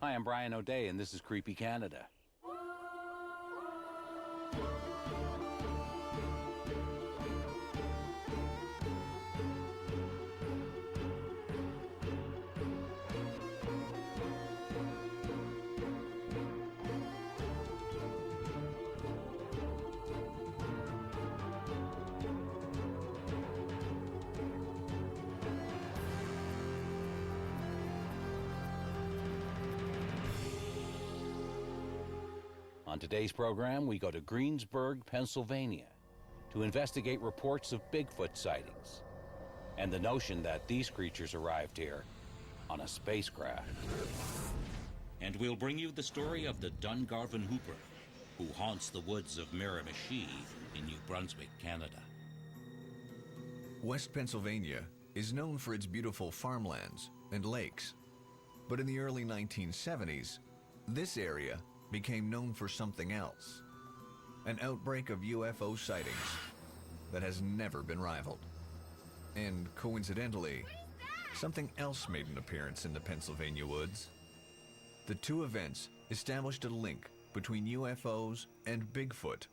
Hi, I'm Brian O'Day, and this is Creepy Canada. On today's program, we go to Greensburg, Pennsylvania, to investigate reports of Bigfoot sightings and the notion that these creatures arrived here on a spacecraft. And we'll bring you the story of the Dungarvin Hooper, who haunts the woods of Miramichi in New Brunswick, Canada. West Pennsylvania is known for its beautiful farmlands and lakes, but in the early 1970s, this area became known for something else, an outbreak of UFO sightings that has never been rivaled. And coincidentally, something else made an appearance in the Pennsylvania woods. The two events established a link between UFOs and Bigfoot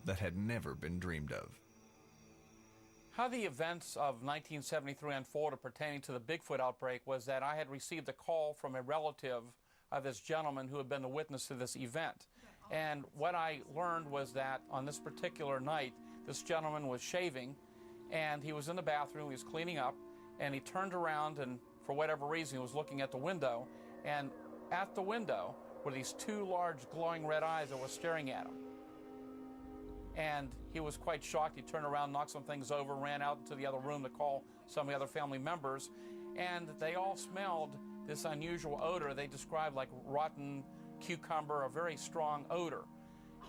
that had never been dreamed of. How the events of 1973 unfolded pertaining to the Bigfoot outbreak was that I had received a call from a relative of this gentleman who had been the witness to this event. And what I learned was that on this particular night, this gentleman was shaving, and he was in the bathroom, he was cleaning up, and he turned around, and for whatever reason, he was looking at the window, and at the window were these two large glowing red eyes that were staring at him. And he was quite shocked. He turned around, knocked some things over, ran out into the other room to call some of the other family members, and they all smelled this unusual odor they described like rotten cucumber, a very strong odor.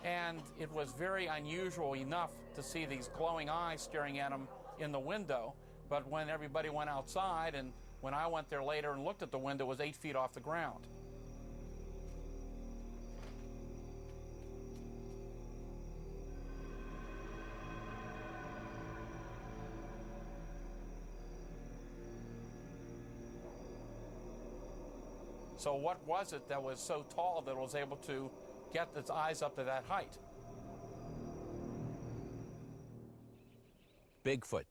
And it was very unusual enough to see these glowing eyes staring at him in the window, but when everybody went outside and when I went there later and looked at the window, it was 8 feet off the ground. So what was it that was so tall that it was able to get its eyes up to that height? Bigfoot,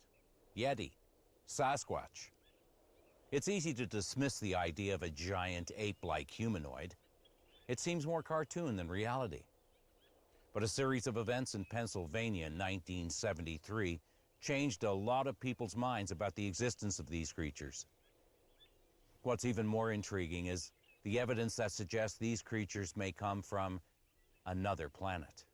Yeti, Sasquatch. It's easy to dismiss the idea of a giant ape-like humanoid. It seems more cartoon than reality. But a series of events in Pennsylvania in 1973 changed a lot of people's minds about the existence of these creatures. What's even more intriguing is the evidence that suggests these creatures may come from another planet.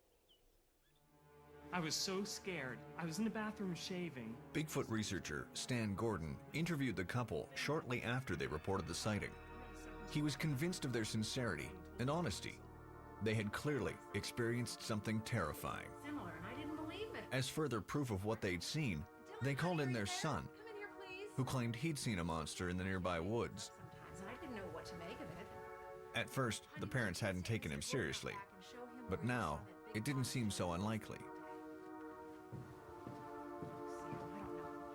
I was so scared. I was in the bathroom shaving. Bigfoot researcher Stan Gordon interviewed the couple shortly after they reported the sighting. He was convinced of their sincerity and honesty. They had clearly experienced something terrifying. Similar, and I didn't believe it. As further proof of what they'd seen, they called in their son, Come in here, please. who claimed he'd seen a monster in the nearby woods. Sometimes, and I didn't know what to make of it. At first, the parents hadn't taken him seriously, but now it didn't seem so unlikely.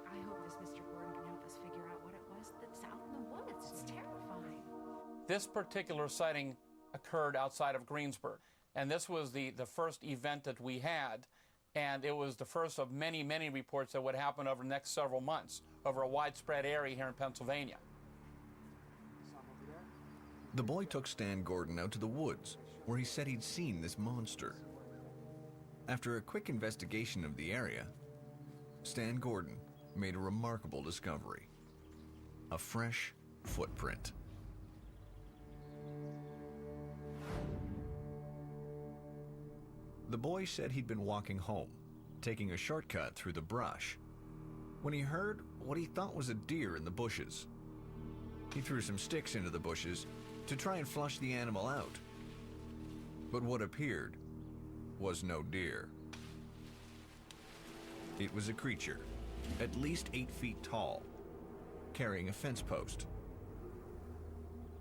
I hope this Mr. Gordon can help us figure out what it was that's out in the woods. It's terrifying. This particular sighting occurred outside of Greensburg, and this was the first event that we had, and it was the first of many, many reports that would happen over the next several months over a widespread area here in Pennsylvania. The boy took Stan Gordon out to the woods, where he said he'd seen this monster. After a quick investigation of the area, Stan Gordon made a remarkable discovery: a fresh footprint. The boy said he'd been walking home, taking a shortcut through the brush, when he heard what he thought was a deer in the bushes. He threw some sticks into the bushes to try and flush the animal out. But what appeared was no deer. It was a creature, at least 8 feet tall, carrying a fence post.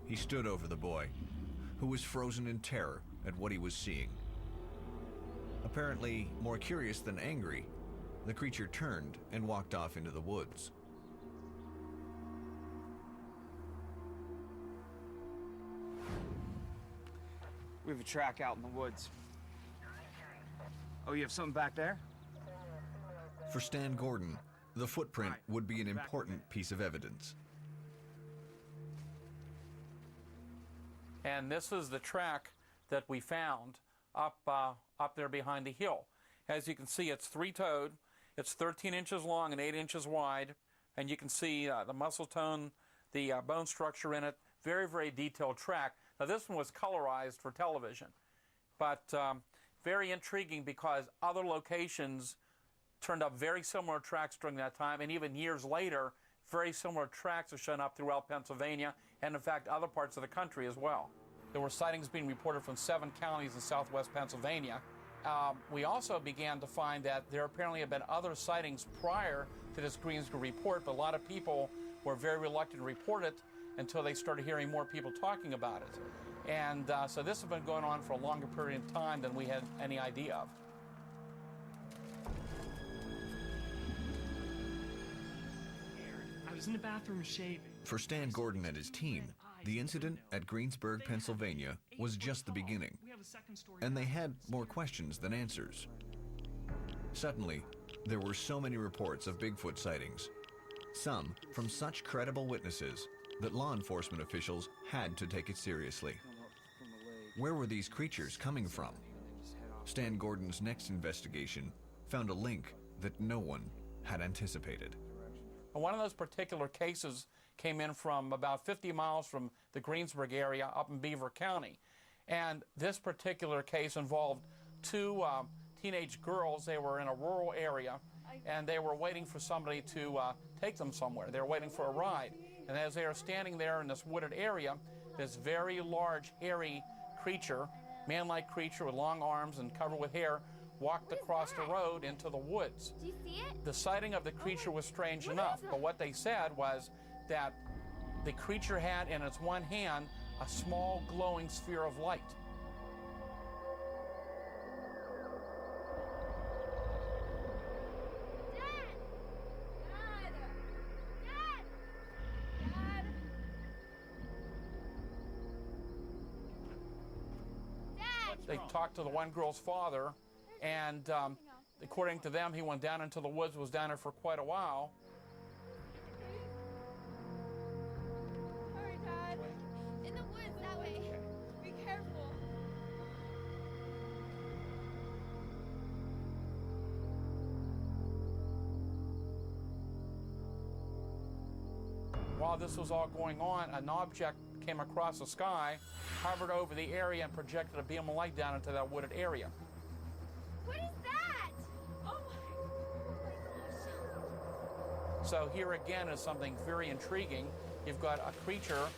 He stood over the boy, who was frozen in terror at what he was seeing. Apparently more curious than angry, the creature turned and walked off into the woods. We have a track out in the woods. Oh, you have something back there? For Stan Gordon, the footprint would be an important piece of evidence. And this is the track that we found up there behind the hill. As you can see, it's three-toed. It's 13 inches long and 8 inches wide. And you can see the muscle tone, the bone structure in it. Very, very detailed track. Now, this one was colorized for television. But very intriguing because other locations turned up very similar tracks during that time. And even years later, very similar tracks have shown up throughout Pennsylvania and, in fact, other parts of the country as well. There were sightings being reported from 7 counties in southwest Pennsylvania. We also began to find that there apparently have been other sightings prior to this Greensburg report, but a lot of people were very reluctant to report it until they started hearing more people talking about it. And so this has been going on for a longer period of time than we had any idea of. I was in the bathroom shaving. For Stan Gordon and his team, the incident at Greensburg, Pennsylvania was just the beginning, and they had more questions than answers. Suddenly, there were so many reports of Bigfoot sightings, some from such credible witnesses that law enforcement officials had to take it seriously. Where were these creatures coming from? Stan Gordon's next investigation found a link that no one had anticipated. One of those particular cases came in from about 50 miles from the Greensburg area up in Beaver County. And this particular case involved 2 teenage girls. They were in a rural area, and they were waiting for somebody to take them somewhere. They were waiting for a ride. And as they were standing there in this wooded area, this very large, hairy creature, man-like creature with long arms and covered with hair, walked across the road into the woods. Do you see it? The sighting of the creature was strange enough, but what they said was that the creature had in its one hand a small glowing sphere of light. They talked to the one girl's father, and according to them, he went down into the woods, was down there for quite a while. Hurry, Dad. In the woods that way. Be careful. While this was all going on, an object came across the sky, hovered over the area, and projected a beam of light down into that wooded area. What is that? Oh my gosh. So here again is something very intriguing. You've got a creature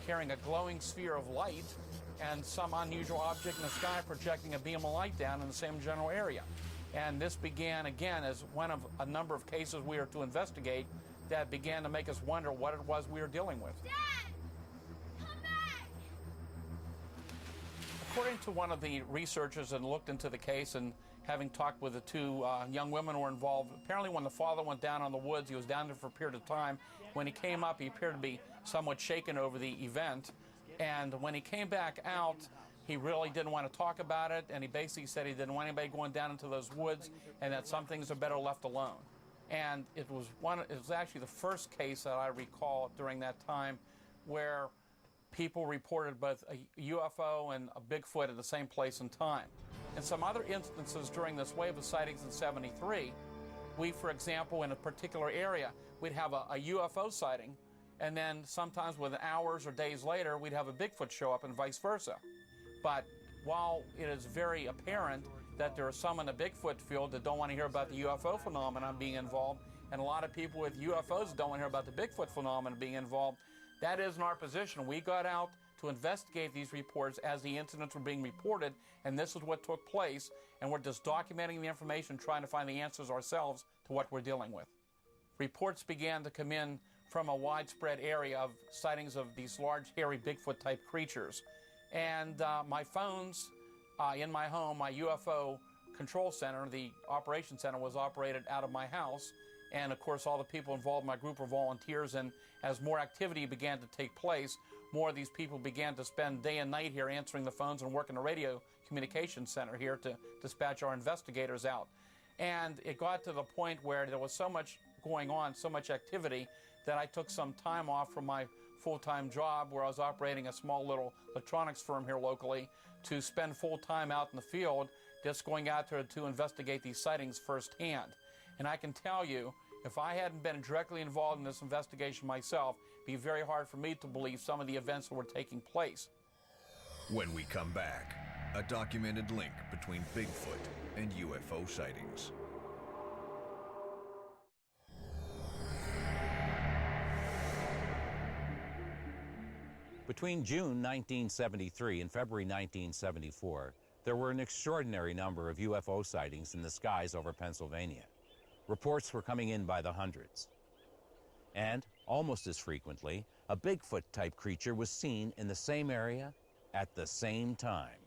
carrying a glowing sphere of light and some unusual object in the sky projecting a beam of light down in the same general area. And this began again as one of a number of cases we are to investigate that began to make us wonder what it was we were dealing with. Dad! Come back! According to one of the researchers that looked into the case and having talked with the 2 young women who were involved, apparently when the father went down on the woods, he was down there for a period of time. When he came up, he appeared to be somewhat shaken over the event. And when he came back out, he really didn't want to talk about it, and he basically said he didn't want anybody going down into those woods and that some things are better left alone. And it was actually the first case that I recall during that time where people reported both a UFO and a Bigfoot at the same place and time. In some other instances during this wave of sightings in '73, we, for example, in a particular area, we'd have a UFO sighting, and then sometimes within hours or days later, we'd have a Bigfoot show up and vice versa. But while it is very apparent that there are some in the Bigfoot field that don't want to hear about the UFO phenomenon being involved, and a lot of people with UFOs don't want to hear about the Bigfoot phenomenon being involved, that isn't our position. We got out to investigate these reports as the incidents were being reported, and this is what took place, and we're just documenting the information, trying to find the answers ourselves to what we're dealing with. Reports began to come in from a widespread area of sightings of these large, hairy Bigfoot-type creatures. And my phones in my home, my UFO control center, the operation center, was operated out of my house. And of course, all the people involved in my group were volunteers. And as more activity began to take place, more of these people began to spend day and night here answering the phones and working the radio communication center here to dispatch our investigators out. And it got to the point where there was so much going on, so much activity, that I took some time off from my full-time job where I was operating a small little electronics firm here locally to spend full time out in the field just going out there to investigate these sightings firsthand. And I can tell you, if I hadn't been directly involved in this investigation myself, it'd be very hard for me to believe some of the events that were taking place. When we come back, a documented link between Bigfoot and UFO sightings. Between June 1973 and February 1974, there were an extraordinary number of UFO sightings in the skies over Pennsylvania. Reports were coming in by the hundreds. And, almost as frequently, a Bigfoot-type creature was seen in the same area at the same time.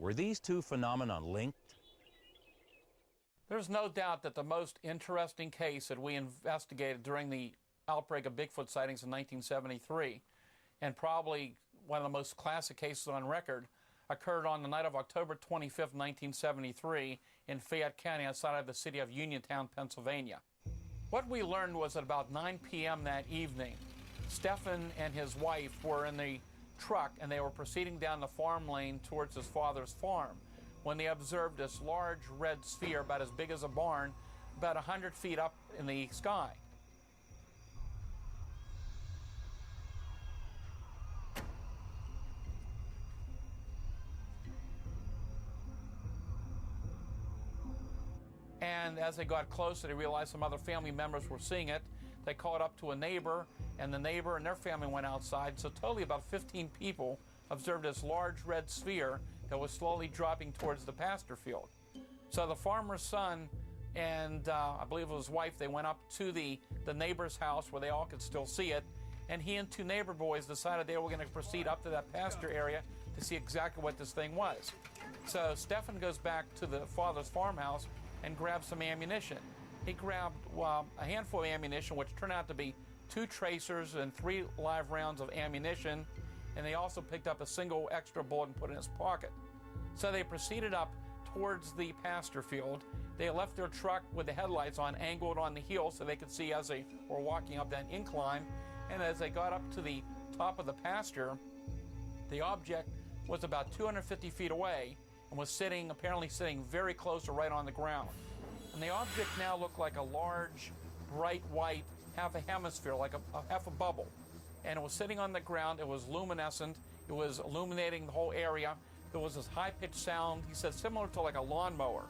Were these two phenomena linked? There's no doubt that the most interesting case that we investigated during the outbreak of Bigfoot sightings in 1973, and probably one of the most classic cases on record, occurred on the night of October 25th, 1973 in Fayette County outside of the city of Uniontown, Pennsylvania. What we learned was at about 9 p.m. that evening, Stephen and his wife were in the truck and they were proceeding down the farm lane towards his father's farm when they observed this large red sphere about as big as a barn, about 100 feet up in the sky. And as they got closer, they realized some other family members were seeing it. They called up to a neighbor, and the neighbor and their family went outside. So totally about 15 people observed this large red sphere that was slowly dropping towards the pasture field. So the farmer's son and I believe it was his wife, they went up to the neighbor's house where they all could still see it. And he and two neighbor boys decided they were going to proceed up to that pasture area to see exactly what this thing was. So Stephen goes back to the father's farmhouse and grabs some ammunition. He grabbed a handful of ammunition, which turned out to be 2 tracers and 3 live rounds of ammunition, and they also picked up a single extra bullet and put it in his pocket. So they proceeded up towards the pasture field. They left their truck with the headlights on, angled on the hill so they could see as they were walking up that incline. And as they got up to the top of the pasture, the object was about 250 feet away and was apparently sitting very close or right on the ground. And the object now looked like a large, bright white, half a hemisphere, like half a bubble. And it was sitting on the ground. It was luminescent. It was illuminating the whole area. There was this high-pitched sound, he said, similar to like a lawnmower,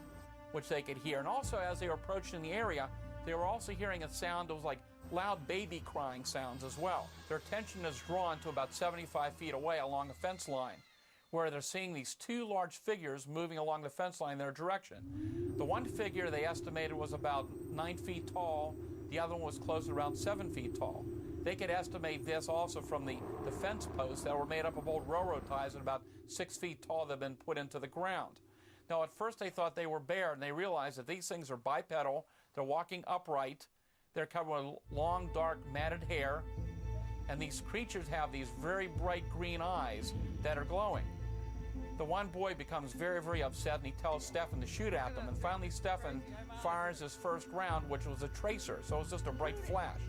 which they could hear. And also, as they were approaching the area, they were also hearing a sound that was like loud baby crying sounds as well. Their attention is drawn to about 75 feet away along a fence line, where they're seeing these 2 large figures moving along the fence line in their direction. The one figure they estimated was about 9 feet tall. The other one was close to around 7 feet tall. They could estimate this also from the fence posts that were made up of old railroad ties and about 6 feet tall that had been put into the ground. Now, at first they thought they were bear, and they realized that these things are bipedal. They're walking upright. They're covered with long, dark, matted hair. And these creatures have these very bright green eyes that are glowing. The one boy becomes very, very upset, and he tells Stephen to shoot at them. And finally, Stephen fires his first round, which was a tracer, so it was just a bright flash.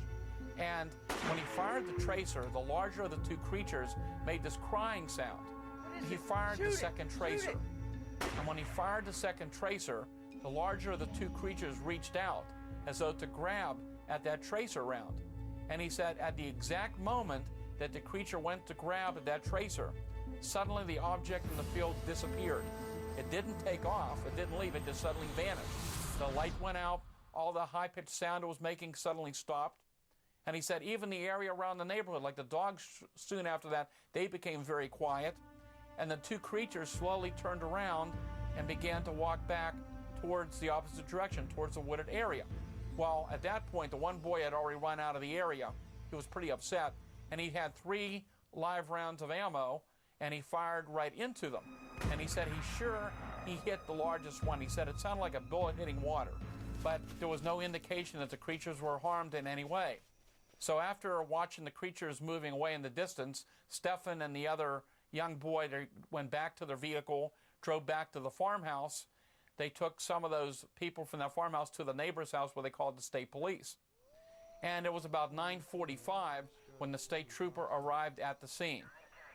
And when he fired the tracer, the larger of the 2 creatures made this crying sound. He fired the second tracer. And when he fired the second tracer, the larger of the 2 creatures reached out as though to grab at that tracer round. And he said at the exact moment that the creature went to grab at that tracer, suddenly the object in the field disappeared. It didn't take off, it didn't leave, it just suddenly vanished. The light went out, all the high-pitched sound it was making suddenly stopped. And he said even the area around the neighborhood, like the dogs soon after that, they became very quiet. And the 2 creatures slowly turned around and began to walk back towards the opposite direction, towards the wooded area. Well, at that point, the one boy had already run out of the area. He was pretty upset, and he had 3 live rounds of ammo, and he fired right into them. And he said he hit the largest one. He said it sounded like a bullet hitting water, but there was no indication that the creatures were harmed in any way. So after watching the creatures moving away in the distance, Stefan and the other young boy, they went back to their vehicle, drove back to the farmhouse. They took some of those people from that farmhouse to the neighbor's house where they called the state police. And it was about 9:45 when the state trooper arrived at the scene.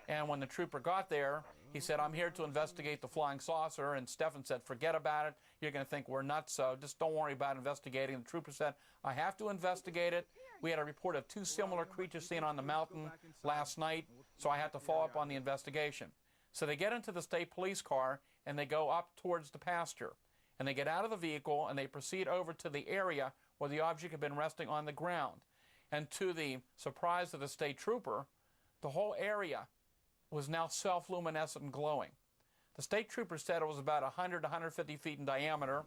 And when the trooper got there, he said, "I'm here to investigate the flying saucer." And Stefan said, "Forget about it. You're going to think we're nuts, so just don't worry about investigating." The trooper said, "I have to investigate it. We had a report of 2 similar creatures seen on the mountain last night, so I have to follow up on the investigation." So they get into the state police car, and they go up towards the pasture. And they get out of the vehicle, and they proceed over to the area where the object had been resting on the ground. And to the surprise of the state trooper, the whole area was now self-luminescent and glowing. The state trooper said it was about 100 to 150 feet in diameter.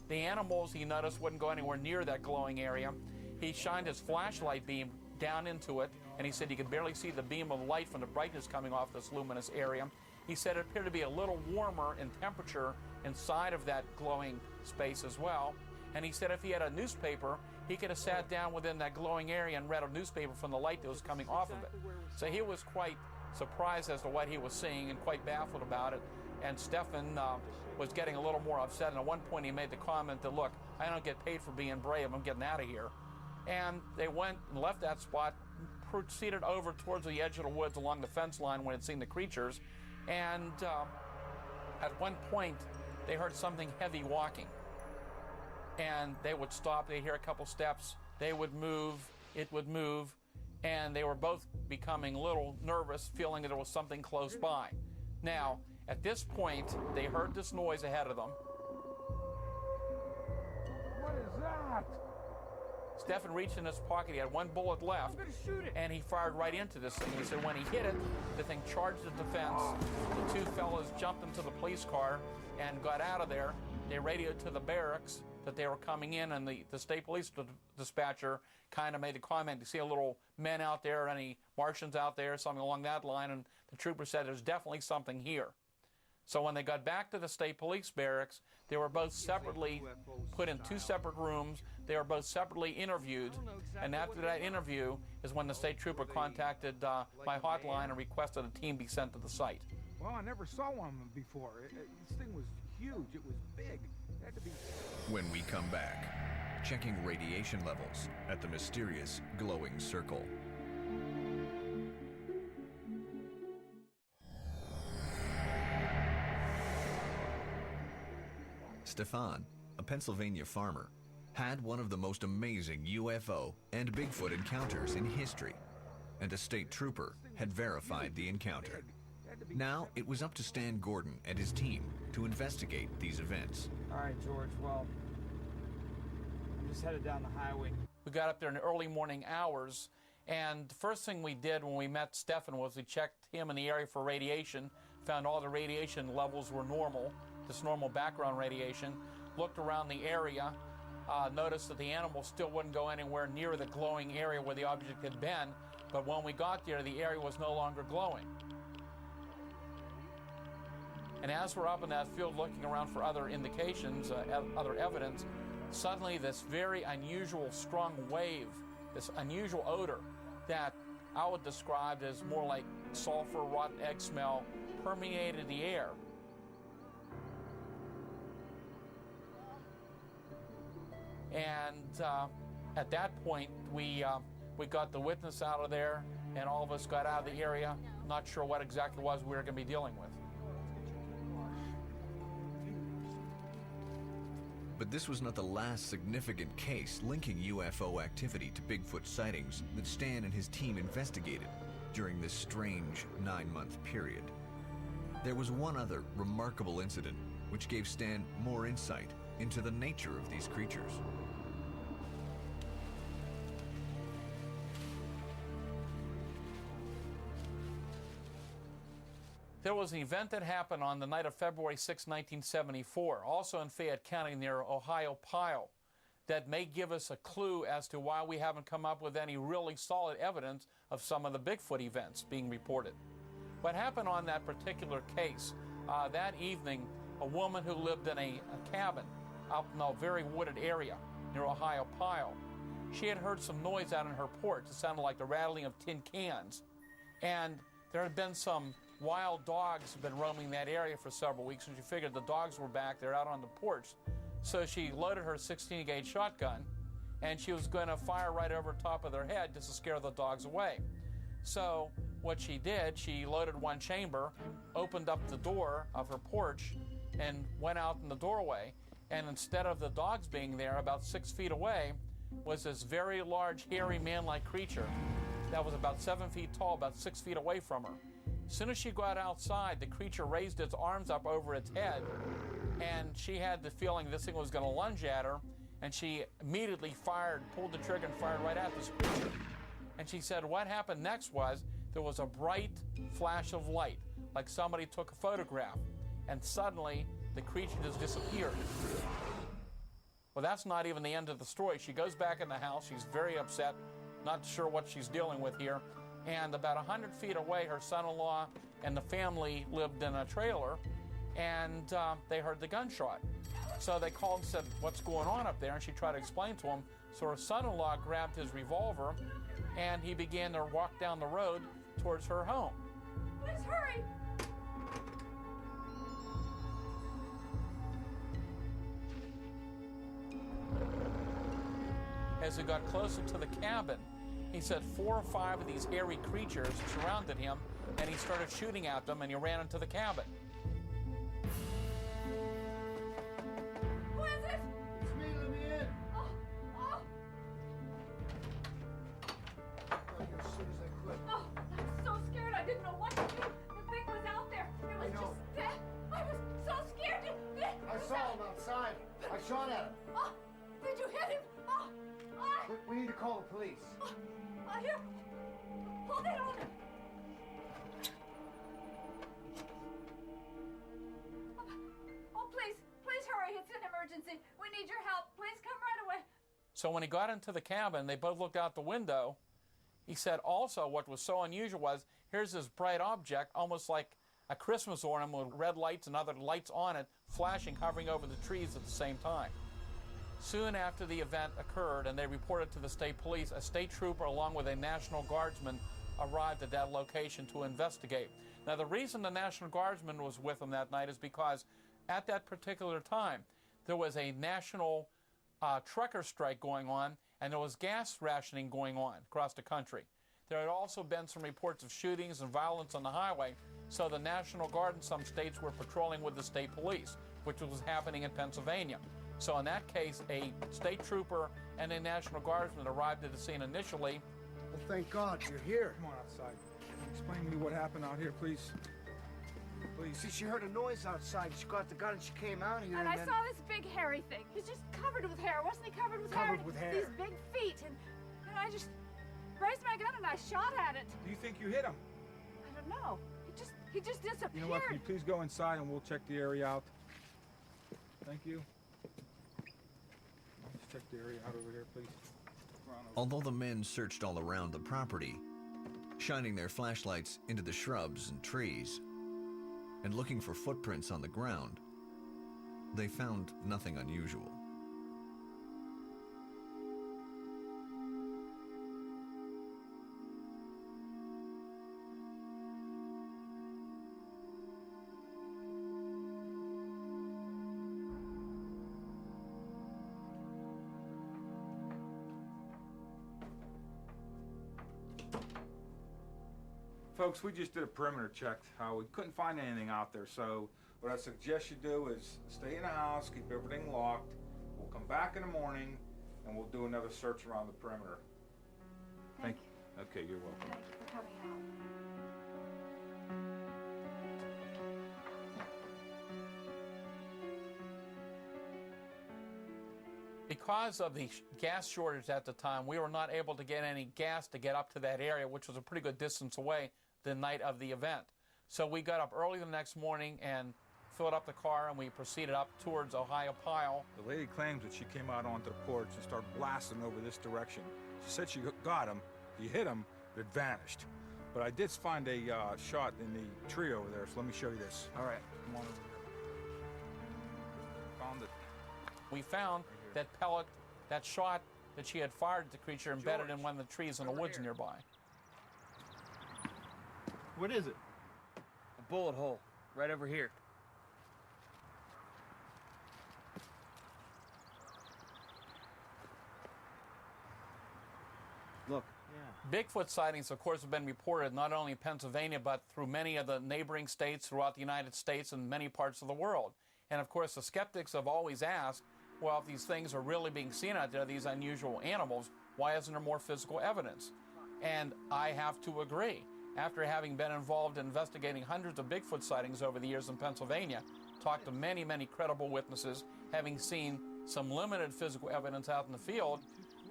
The animals, he noticed, wouldn't go anywhere near that glowing area. He shined his flashlight beam down into it, and he said he could barely see the beam of light from the brightness coming off this luminous area. He said it appeared to be a little warmer in temperature inside of that glowing space as well. And he said if he had a newspaper, he could have sat down within that glowing area and read a newspaper from the light that was coming off of it. So he was quite surprised as to what he was seeing and quite baffled about it. And Stefan was getting a little more upset. And at one point he made the comment that, "Look, I don't get paid for being brave. I'm getting out of here." And they went and left that spot, proceeded over towards the edge of the woods along the fence line when they'd seen the creatures. And at one point, they heard something heavy walking. And they would stop, they'd hear a couple steps, they would move, it would move, and they were both becoming a little nervous, feeling that there was something close by. Now, at this point, they heard this noise ahead of them. What is that? Stefan reached in his pocket, he had 1 bullet left, and he fired right into this thing. He said when he hit it, the thing charged at the fence. The 2 fellows jumped into the police car and got out of there. They radioed to the barracks that they were coming in, and the state police dispatcher kind of made a comment, "You see a little men out there, any Martians out there," something along that line, and the trooper said there's definitely something here. So when they got back to the state police barracks, they were both separately put in 2 separate rooms. They were both separately interviewed, and after that interview is when the state trooper contacted my hotline and requested a team be sent to the site. Well, I never saw one before. This thing was huge. It was big. It had to be... When we come back, checking radiation levels at the mysterious glowing circle. Stefan, a Pennsylvania farmer, had one of the most amazing UFO and Bigfoot encounters in history, and a state trooper had verified the encounter. Now it was up to Stan Gordon and his team to investigate these events. All right, George, well, I'm just headed down the highway. We got up there in the early morning hours, and the first thing we did when we met Stefan was we checked him in the area for radiation, found all the radiation levels were normal, this normal background radiation, looked around the area, noticed that the animal still wouldn't go anywhere near the glowing area where the object had been, but when we got there, the area was no longer glowing. And as we're up in that field looking around for other indications, other evidence, suddenly this very unusual strong wave, this unusual odor that I would describe as more like sulfur, rotten egg smell, permeated the air. And at that point, we got the witness out of there, and all of us got out of the area, not sure what exactly it was we were going to be dealing with. But this was not the last significant case linking UFO activity to Bigfoot sightings that Stan and his team investigated during this strange 9-month period. There was one other remarkable incident which gave Stan more insight into the nature of these creatures. There was an event that happened on the night of February 6, 1974, also in Fayette County near Ohio Pile, that may give us a clue as to why we haven't come up with any really solid evidence of some of the Bigfoot events being reported. What happened on that particular case, that evening, a woman who lived in a cabin out in a very wooded area near Ohio Pile she had heard some noise out on her porch. It sounded like the rattling of tin cans. And there had been some wild dogs had been roaming that area for several weeks, and she figured the dogs were back. They're out on the porch. So she loaded her 16-gauge shotgun, and she was going to fire right over top of their head just to scare the dogs away. So what she did, she loaded one chamber, opened up the door of her porch, and went out in the doorway. And instead of the dogs being there, about 6 feet away, was this very large, hairy, man-like creature that was about 7 feet tall, about 6 feet away from her. As soon as she got outside, the creature raised its arms up over its head, and she had the feeling this thing was going to lunge at her, and she immediately pulled the trigger and fired right at this creature. And she said what happened next was there was a bright flash of light, like somebody took a photograph, and suddenly the creature just disappeared. Well, that's not even the end of the story. She goes back in the house. She's very upset, not sure what she's dealing with here. And about 100 feet away, her son-in-law and the family lived in a trailer, and they heard the gunshot. So they called and said, what's going on up there? And she tried to explain to him. So her son-in-law grabbed his revolver, and he began to walk down the road towards her home. Please hurry! As he got closer to the cabin, he said 4 or 5 of these hairy creatures surrounded him, and he started shooting at them, and he ran into the cabin. Who is it? It's me, let me in. Oh, oh, I got here as soon as I could. oh, I'm so scared. I didn't know what to do. The thing was out there. It was know. just dead. I was so scared. I saw him outside. I shot at him. Oh, did you hit him? Oh, We need to call the police. here. Hold it on. Oh, please hurry. It's an emergency. We need your help. Please come right away. So when he got into the cabin, they both looked out the window. He said also what was so unusual was, here's this bright object, almost like a Christmas ornament with red lights and other lights on it, flashing, hovering over the trees at the same time. Soon after the event occurred and they reported to the state police, a state trooper along with a National Guardsman arrived at that location to investigate. Now the reason the National Guardsman was with them that night is because at that particular time there was a national trucker strike going on, and there was gas rationing going on across the country. There had also been some reports of shootings and violence on the highway, so the National Guard in some states were patrolling with the state police, which was happening in Pennsylvania. So in that case, a state trooper and a National Guardsman arrived at the scene initially. Well, thank God you're here. Come on outside. Explain to me what happened out here, please. Please. See, she heard a noise outside. She got the gun and she came out here. And I then... saw this big hairy thing. He's just covered with hair. Wasn't he covered with hair? Covered with hair. These big feet. And I just raised my gun and I shot at it. Do you think you hit him? I don't know. He just disappeared. You know what? Can you please go inside and we'll check the area out? Thank you. Let's check the area out over here, please. Although the men searched all around the property, shining their flashlights into the shrubs and trees, and looking for footprints on the ground, they found nothing unusual. Folks, we just did a perimeter check. We couldn't find anything out there, so what I suggest you do is stay in the house, keep everything locked. We'll come back in the morning and we'll do another search around the perimeter. Thank you. Okay, you're welcome. Thank you for coming out. Because of the gas shortage at the time, we were not able to get any gas to get up to that area, which was a pretty good distance away the night of the event. So we got up early the next morning and filled up the car, and we proceeded up towards Ohio Pile. The lady claims that she came out onto the porch and started blasting over this direction. She said she got him, he hit him, but it vanished. But I did find a shot in the tree over there, so let me show you this. All right, come on over here. Found it. We found that pellet, that shot, that she had fired at the creature embedded in one of the trees in the woods nearby. What is it? A bullet hole, right over here. Look. Yeah. Bigfoot sightings, of course, have been reported not only in Pennsylvania, but through many of the neighboring states throughout the United States and many parts of the world. And of course, the skeptics have always asked, well, if these things are really being seen out there, these unusual animals, why isn't there more physical evidence? And I have to agree. After having been involved in investigating hundreds of Bigfoot sightings over the years in Pennsylvania, talked to many, many credible witnesses, having seen some limited physical evidence out in the field,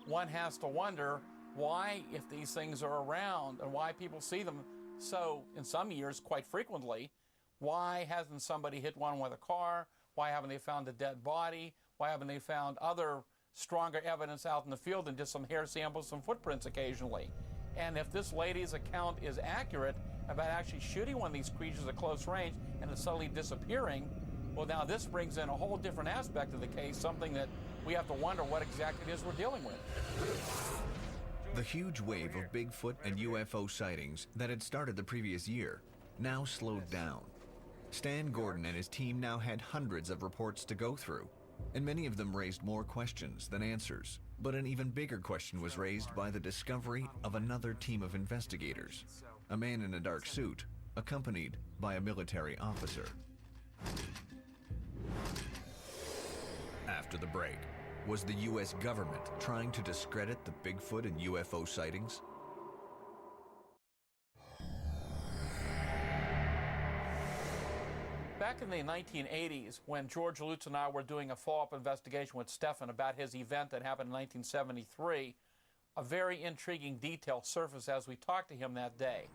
one has to wonder why, if these things are around and why people see them so, in some years, quite frequently, why hasn't somebody hit one with a car? Why haven't they found a dead body? Why haven't they found other stronger evidence out in the field than just some hair samples, some footprints occasionally? And if this lady's account is accurate about actually shooting one of these creatures at close range and it's suddenly disappearing, well, now this brings in a whole different aspect of the case, something that we have to wonder what exactly it is we're dealing with. The huge wave of Bigfoot and UFO sightings that had started the previous year now slowed down. Stan Gordon and his team now had hundreds of reports to go through, and many of them raised more questions than answers. But an even bigger question was raised by the discovery of another team of investigators, a man in a dark suit, accompanied by a military officer. After the break, was the U.S. government trying to discredit the Bigfoot and UFO sightings? Back in the 1980s, when George Lutz and I were doing a follow-up investigation with Stefan about his event that happened in 1973, a very intriguing detail surfaced as we talked to him that day.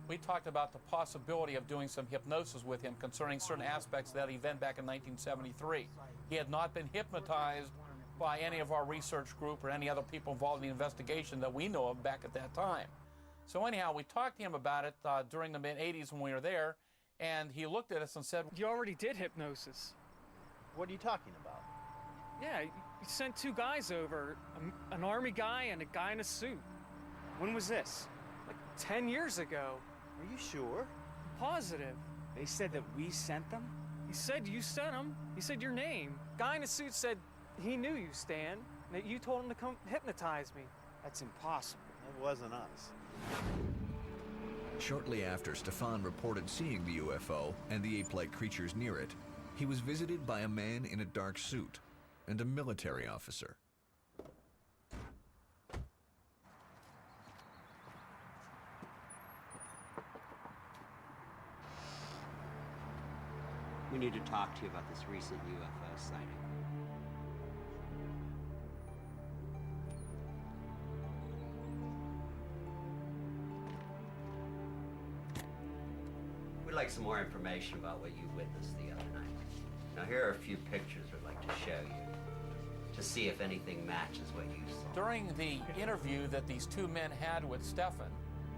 We talked about the possibility of doing some hypnosis with him concerning certain aspects of that event back in 1973. He had not been hypnotized by any of our research group or any other people involved in the investigation that we know of back at that time. So anyhow, we talked to him about it during the mid-80s when we were there, and he looked at us and said, You already did hypnosis. What are you talking about? Yeah, you sent two guys over, an army guy and a guy in a suit. When was this? Like 10 years ago. Are you sure? Positive. They said that we sent them? He said you sent him. He said your name. Guy in a suit said he knew you, Stan, that you told him to come hypnotize me. That's impossible. It wasn't us. Shortly after Stefan reported seeing the UFO and the ape-like creatures near it, he was visited by a man in a dark suit and a military officer. We need to talk to you about this recent UFO sighting. We'd like some more information about what you witnessed the other night. Now, here are a few pictures we'd like to show you to see if anything matches what you saw. During the interview that these two men had with Stefan,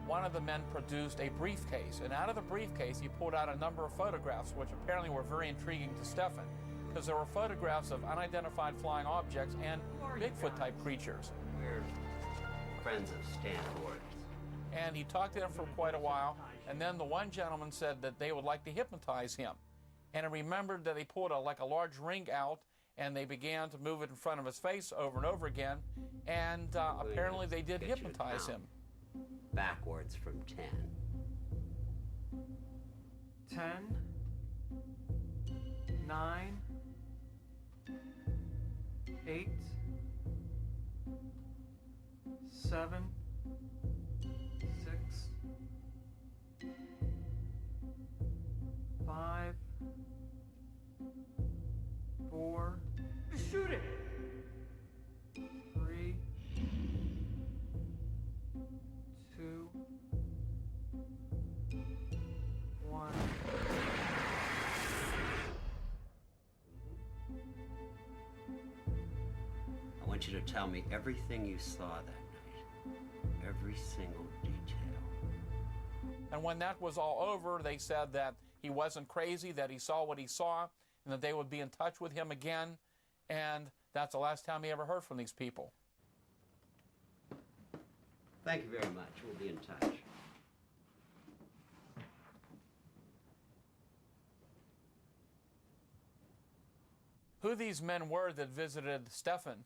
one of the men produced a briefcase, and out of the briefcase he pulled out a number of photographs which apparently were very intriguing to Stefan, because there were photographs of unidentified flying objects and Bigfoot-type creatures. We're friends of Stan Gordon's. And he talked to them for quite a while, and then the one gentleman said that they would like to hypnotize him. And I remembered that they pulled a large ring out, and they began to move it in front of his face over and over again, and apparently they did hypnotize him. Backwards from 10. 10, 9, 8, 7, 6, 5, 4. Shoot it! 3, 2, 1. I want you to tell me everything you saw that night. Every single detail. And when that was all over, they said that he wasn't crazy, that he saw what he saw, and that they would be in touch with him again. And that's the last time he ever heard from these people. Thank you very much. We'll be in touch. Who these men were that visited Stefan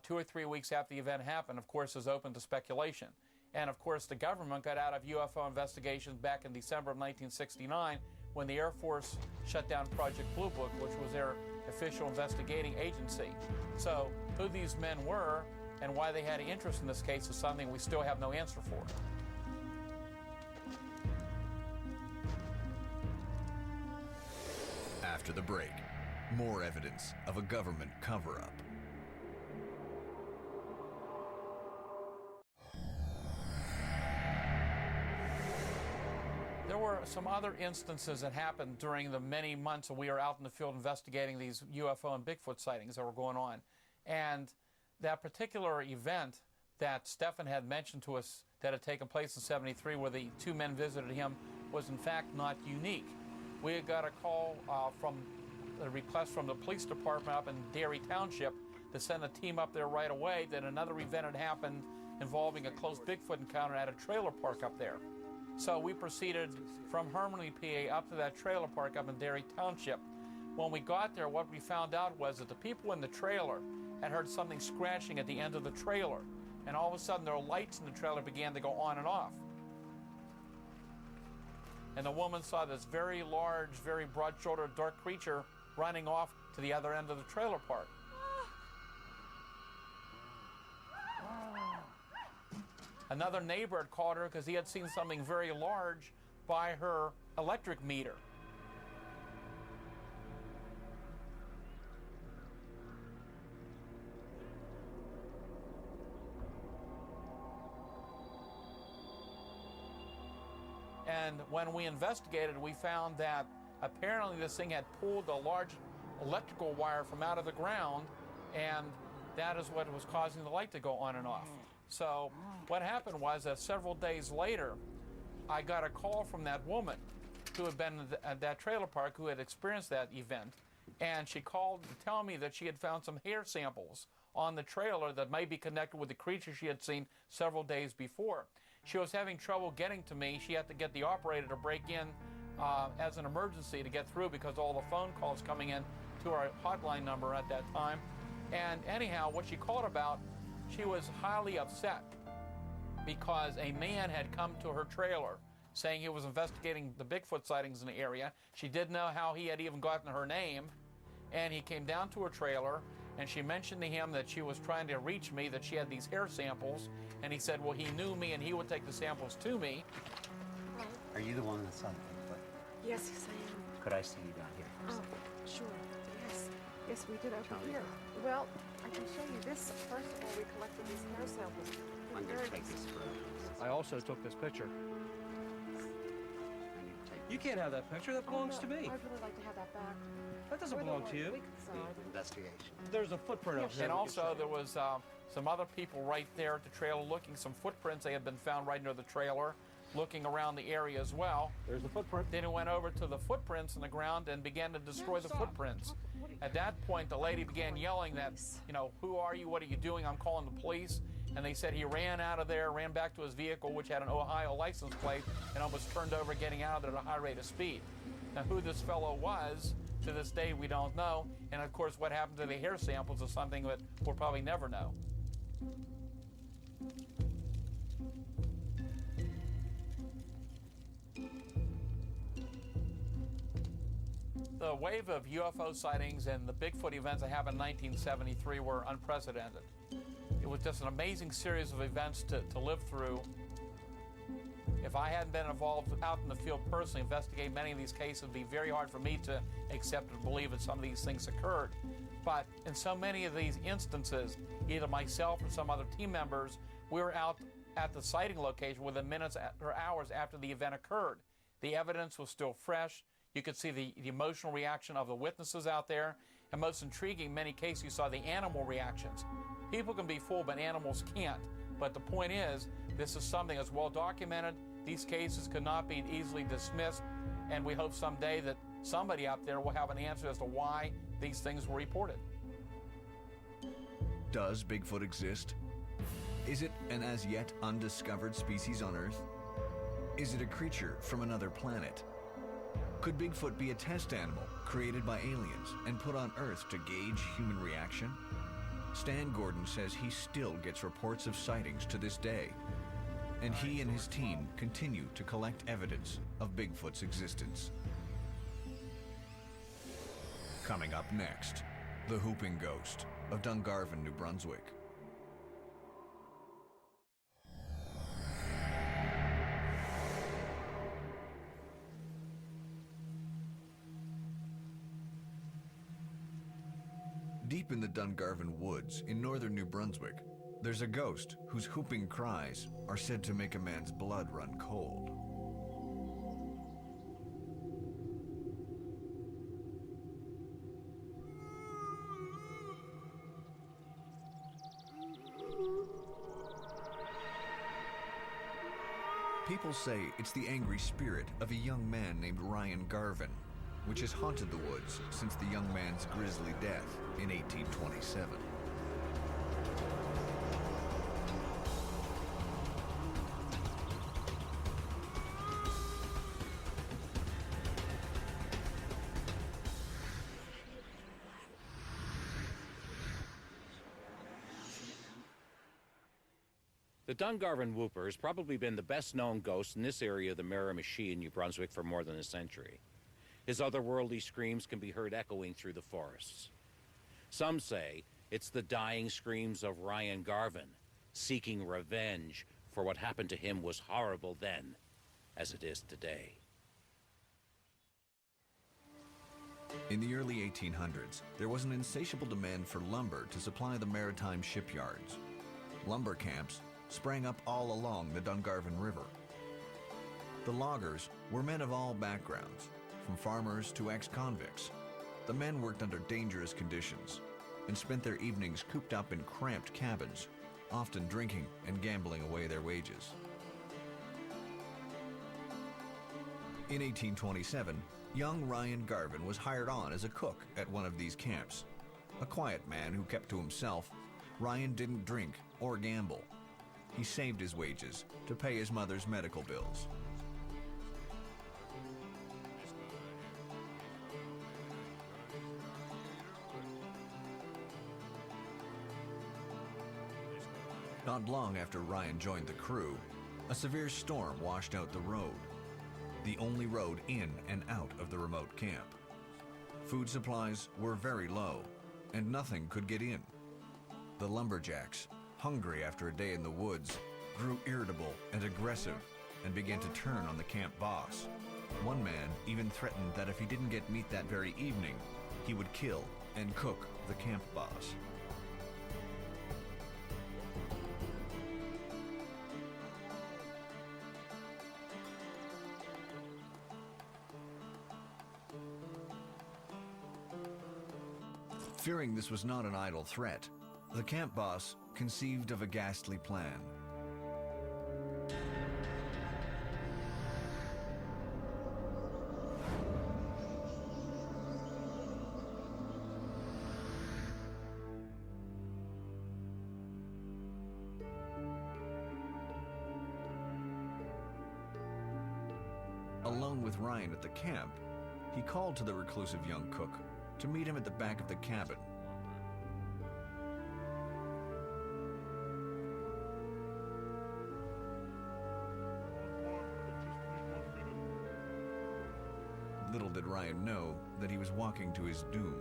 2 or 3 weeks after the event happened, of course, is open to speculation. And of course, the government got out of UFO investigations back in December of 1969 when the Air Force shut down Project Blue Book, which was their official investigating agency. So who these men were and why they had an interest in this case is something we still have no answer for. After the break, more evidence of a government cover-up. There were some other instances that happened during the many months that we were out in the field investigating these UFO and Bigfoot sightings that were going on. And that particular event that Stefan had mentioned to us that had taken place in '73 where the two men visited him was in fact not unique. We had got a call from a request from the police department up in Derry Township to send a team up there right away that another event had happened involving a close Bigfoot encounter at a trailer park up there. So we proceeded from Hermanley, PA up to that trailer park up in Derry Township. When we got there, what we found out was that the people in the trailer had heard something scratching at the end of the trailer. And all of a sudden, their lights in the trailer began to go on and off. And the woman saw this very large, very broad-shouldered, dark creature running off to the other end of the trailer park. Another neighbor had called her because he had seen something very large by her electric meter. And when we investigated, we found that apparently this thing had pulled a large electrical wire from out of the ground, and that is what was causing the light to go on and off. So what happened was that several days later, I got a call from that woman who had been at that trailer park who had experienced that event, and she called to tell me that she had found some hair samples on the trailer that may be connected with the creature she had seen several days before. She was having trouble getting to me. She had to get the operator to break in as an emergency to get through because all the phone calls coming in to our hotline number at that time. And anyhow, what she called about, she was highly upset because a man had come to her trailer saying he was investigating the Bigfoot sightings in the area. She didn't know how he had even gotten her name, and he came down to her trailer, and she mentioned to him that she was trying to reach me, that she had these hair samples, and he said, well, he knew me and he would take the samples to me. Are you the one that saw the Bigfoot? Yes, yes, I am. Could I see you down here for a second? Sure. Yes. Yes, we did over here. Well, I can show you this. First of all, we collected these hair samples. I'm going to take this for I also took this picture. You can't have that picture. That belongs to me. I'd really like to have that back. That doesn't belong to you. We can decide. investigation. There's a footprint of him. And also there was some other people right there at the trailer looking, some footprints. They had been found right near the trailer, looking around the area as well. There's the footprint. Then he went over to the footprints in the ground and began to destroy the footprints. At that point, the lady began yelling that, you know, who are you? What are you doing? I'm calling the police. And they said he ran out of there, ran back to his vehicle, which had an Ohio license plate, and almost turned over getting out of there at a high rate of speed. Now, who this fellow was, to this day, we don't know. And, of course, what happened to the hair samples is something that we'll probably never know. The wave of UFO sightings and the Bigfoot events that happened in 1973 were unprecedented. It was just an amazing series of events to live through. If I hadn't been involved out in the field personally investigating many of these cases, it would be very hard for me to accept and believe that some of these things occurred. But in so many of these instances, either myself or some other team members, we were out at the sighting location within minutes or hours after the event occurred. The evidence was still fresh. You could see the emotional reaction of the witnesses out there. And most intriguing, in many cases, you saw the animal reactions. People can be fooled, but animals can't. But the point is, this is something that's well documented. These cases could not be easily dismissed. And we hope someday that somebody out there will have an answer as to why these things were reported. Does Bigfoot exist? Is it an as yet undiscovered species on Earth? Is it a creature from another planet? Could Bigfoot be a test animal created by aliens and put on Earth to gauge human reaction? Stan Gordon says he still gets reports of sightings to this day, and he and his team continue to collect evidence of Bigfoot's existence. Coming up next, the Whooping Ghost of Dungarvon, New Brunswick. Deep in the Dungarvon woods in northern New Brunswick, there's a ghost whose whooping cries are said to make a man's blood run cold. People say it's the angry spirit of a young man named Ryan Garvin, which has haunted the woods since the young man's grisly death in 1827. The Dungarvin Hooper has probably been the best-known ghost in this area of the Miramichi in New Brunswick for more than a century. His otherworldly screams can be heard echoing through the forests. Some say it's the dying screams of Ryan Garvin, seeking revenge for what happened to him was horrible then, as it is today. In the early 1800s, there was an insatiable demand for lumber to supply the maritime shipyards. Lumber camps sprang up all along the Dungarvon River. The loggers were men of all backgrounds, from farmers to ex-convicts. The men worked under dangerous conditions and spent their evenings cooped up in cramped cabins, often drinking and gambling away their wages. In 1827, young Ryan Garvin was hired on as a cook at one of these camps. A quiet man who kept to himself, Ryan didn't drink or gamble. He saved his wages to pay his mother's medical bills. Not long after Ryan joined the crew, a severe storm washed out the road, the only road in and out of the remote camp. Food supplies were very low, and nothing could get in. The lumberjacks, hungry after a day in the woods, grew irritable and aggressive and began to turn on the camp boss. One man even threatened that if he didn't get meat that very evening, he would kill and cook the camp boss. Fearing this was not an idle threat, the camp boss conceived of a ghastly plan. Alone with Ryan at the camp, he called to the reclusive young cook to meet him at the back of the cabin. Little did Ryan know that he was walking to his doom.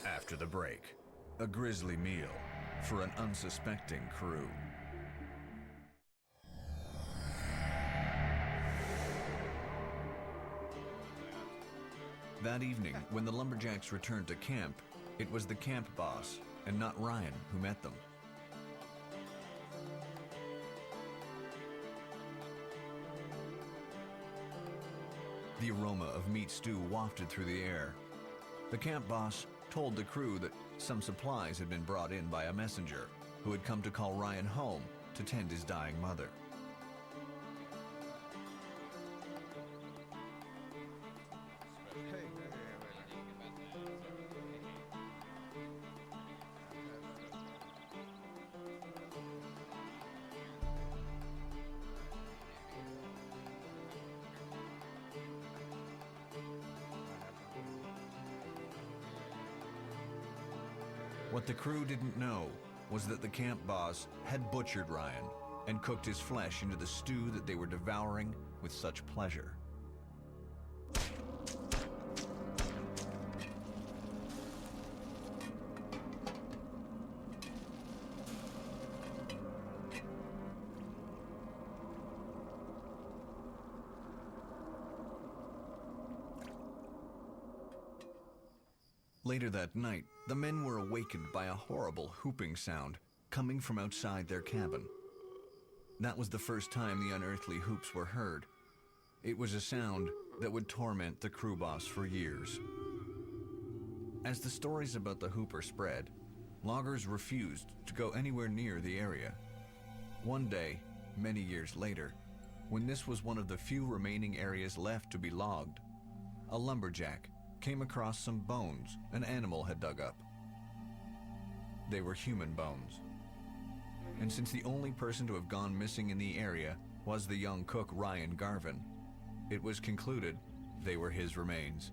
After the break, a grisly meal for an unsuspecting crew. That evening, when the lumberjacks returned to camp, it was the camp boss and not Ryan who met them. The aroma of meat stew wafted through the air. The camp boss told the crew that Some supplies had been brought in by a messenger who had come to call Ryan home to tend his dying mother. What the crew didn't know was that the camp boss had butchered Ryan and cooked his flesh into the stew that they were devouring with such pleasure. Later that night, the men were awakened by a horrible whooping sound coming from outside their cabin. That was the first time the unearthly whoops were heard. It was a sound that would torment the crew boss for years. As the stories about the Hooper spread, loggers refused to go anywhere near the area. One day, many years later, when this was one of the few remaining areas left to be logged, a lumberjack came across some bones an animal had dug up. They were human bones. And since the only person to have gone missing in the area was the young cook Ryan Garvin, it was concluded they were his remains.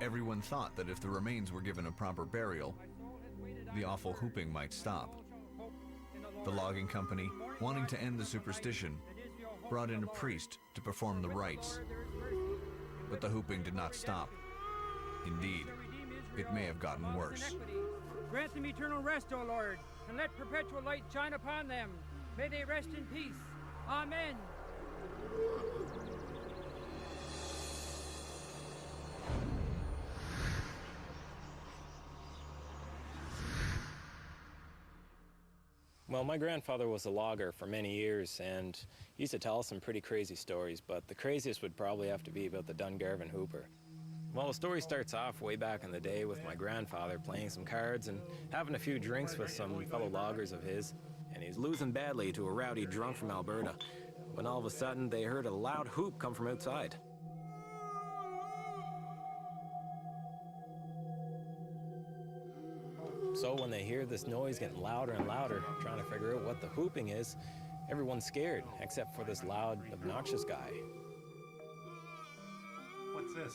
Everyone thought that if the remains were given a proper burial, the awful whooping might stop. The logging company, wanting to end the superstition, brought in a priest to perform the rites. But the whooping did not stop. Indeed, it may have gotten worse. Grant them eternal rest, O Lord, and let perpetual light shine upon them. May they rest in peace. Amen. Well, my grandfather was a logger for many years, and he used to tell us some pretty crazy stories, but the craziest would probably have to be about the Dungarvin Hooper. Well, the story starts off way back in the day with my grandfather playing some cards and having a few drinks with some fellow loggers of his, and he's losing badly to a rowdy drunk from Alberta, when all of a sudden they heard a loud whoop come from outside. So when they hear this noise getting louder and louder, trying to figure out what the whooping is, everyone's scared, except for this loud, obnoxious guy. What's this?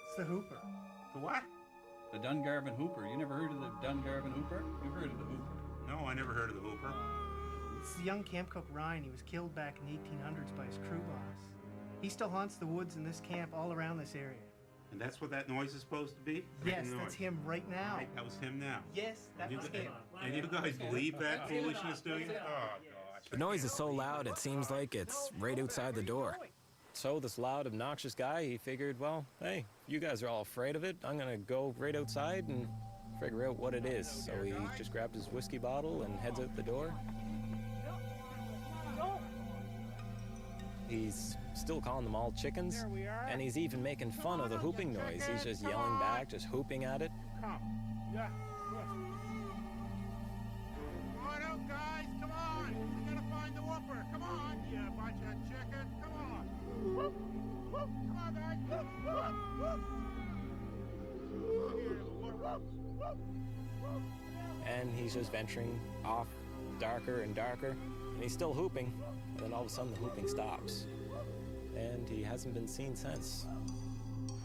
It's the Hooper. The what? The Dungarvin Hooper. You never heard of the Dungarvin Hooper? You've heard of the Hooper. No, I never heard of the Hooper. It's the young camp cook Ryan. He was killed back in the 1800s by his crew boss. He still haunts the woods in this camp all around this area. And that's what that noise is supposed to be? Yes, that's him right now. Right, that was him now. Yes, that was him. And you guys believe that foolishness, do you? Oh, gosh. The noise is so loud, it seems like it's right outside the door. So this loud, obnoxious guy, he figured, well, hey, you guys are all afraid of it. I'm going to go right outside and figure out what it is. So he just grabbed his whiskey bottle and heads out the door. He's still calling them all chickens, and he's even making fun of the whooping noise. He's just yelling back, just whooping at it. Come. Yeah. Come on out, guys. Come on. We gotta find the whooper. Come on, you bunch of chickens. Come on. Whoop, whoop. Come on, guys. Whoop, whoop, whoop. And he's just venturing off darker and darker, and he's still whooping. And then all of a sudden the whooping stops. And he hasn't been seen since.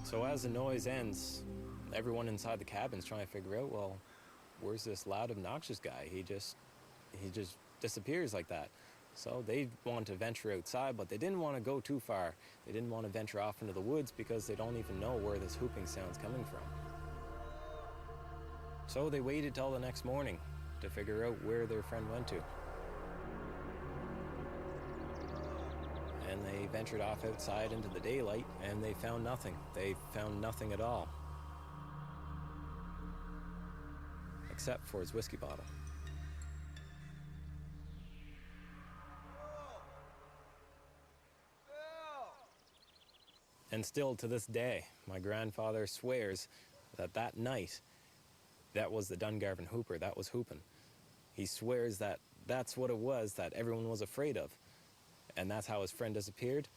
So as the noise ends, everyone inside the cabin's trying to figure out, well, where's this loud, obnoxious guy? He just disappears like that. So they want to venture outside, but they didn't want to go too far. They didn't want to venture off into the woods because they don't even know where this whooping sound's coming from. So they waited till the next morning to figure out where their friend went to. And they ventured off outside into the daylight, and they found nothing. They found nothing at all. Except for his whiskey bottle. And still to this day, my grandfather swears that that night, that was the Dungarvin Hooper, that was hooping. He swears that that's what it was that everyone was afraid of. And that's how his friend disappeared.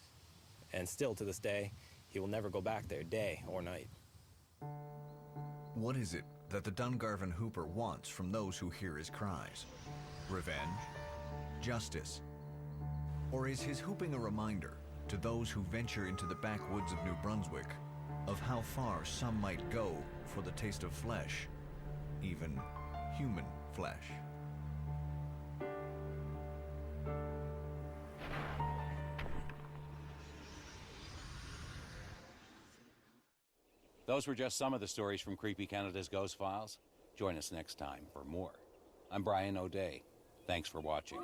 And still to this day, he will never go back there, day or night. What is it that the Dungarvin Hooper wants from those who hear his cries? Revenge? Justice? Or is his hooping a reminder to those who venture into the backwoods of New Brunswick of how far some might go for the taste of flesh, even human flesh? Those were just some of the stories from Creepy Canada's Ghost Files. Join us next time for more. I'm Brian O'Day. Thanks for watching.